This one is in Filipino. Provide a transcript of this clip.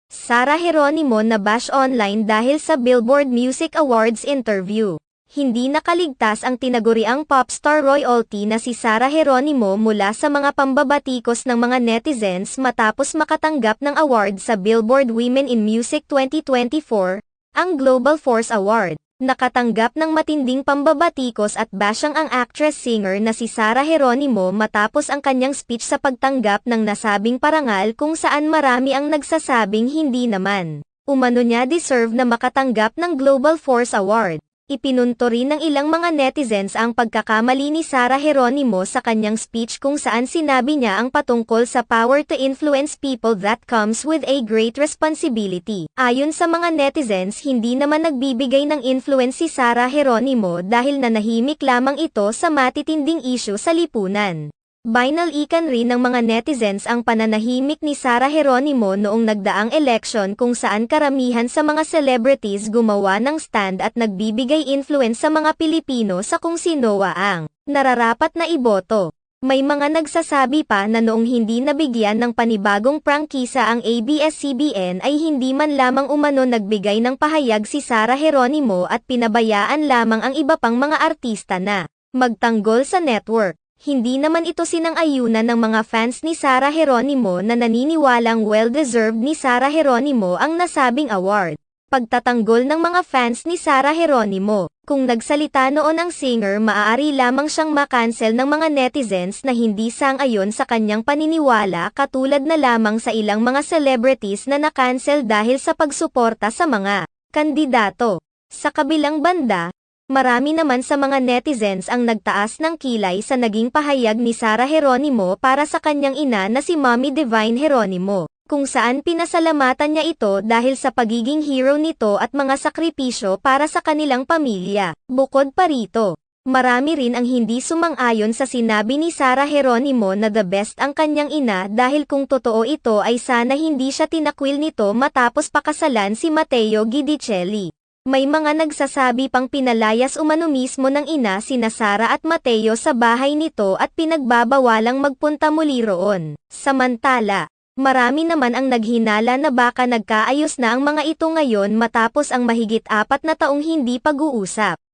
Sarah Geronimo na-bash online dahil sa Billboard Music Awards interview. Hindi nakaligtas ang tinaguriang popstar royalty na si Sarah Geronimo mula sa mga pambabatikos ng mga netizens matapos makatanggap ng award sa Billboard Women in Music 2024, ang Global Force Award. Nakatanggap ng matinding pambabatikos at bashang ang actress-singer na si Sarah Geronimo matapos ang kanyang speech sa pagtanggap ng nasabing parangal kung saan marami ang nagsasabing hindi naman umano niya deserve na makatanggap ng Global Force Award. Ipinunto rin ng ilang mga netizens ang pagkakamali ni Sarah Geronimo sa kanyang speech kung saan sinabi niya ang patungkol sa power to influence people that comes with a great responsibility. Ayon sa mga netizens, hindi naman nagbibigay ng influence si Sarah Geronimo dahil nanahimik lamang ito sa matitinding issue sa lipunan. Binalikan rin ng mga netizens ang pananahimik ni Sarah Geronimo noong nagdaang election kung saan karamihan sa mga celebrities gumawa ng stand at nagbibigay influence sa mga Pilipino sa kung sino ang nararapat na iboto. May mga nagsasabi pa na noong hindi nabigyan ng panibagong prangkisa ang ABS-CBN ay hindi man lamang umano nagbigay ng pahayag si Sarah Geronimo at pinabayaan lamang ang iba pang mga artista na magtanggol sa network. Hindi naman ito sinang-ayunan ng mga fans ni Sarah Geronimo na naniniwalang well-deserved ni Sarah Geronimo ang nasabing award. Pagtatanggol ng mga fans ni Sarah Geronimo. Kung nagsalita noon ang singer, maaari lamang siyang makancel ng mga netizens na hindi sang-ayon sa kanyang paniniwala katulad na lamang sa ilang mga celebrities na nakancel dahil sa pagsuporta sa mga kandidato. Sa kabilang banda, marami naman sa mga netizens ang nagtaas ng kilay sa naging pahayag ni Sarah Geronimo para sa kanyang ina na si Mommy Divine Geronimo, kung saan pinasalamatan niya ito dahil sa pagiging hero nito at mga sakripisyo para sa kanilang pamilya. Bukod pa rito, marami rin ang hindi sumang-ayon sa sinabi ni Sarah Geronimo na the best ang kanyang ina dahil kung totoo ito ay sana hindi siya tinakwil nito matapos pakasalan si Matteo Guidicelli. May mga nagsasabi pang pinalayas umano mismo ng ina sina Sarah at Matteo sa bahay nito at pinagbabawalang magpunta muli roon. Samantala, marami naman ang naghinala na baka nagkaayos na ang mga ito ngayon matapos ang mahigit 4 na taong hindi pag-uusap.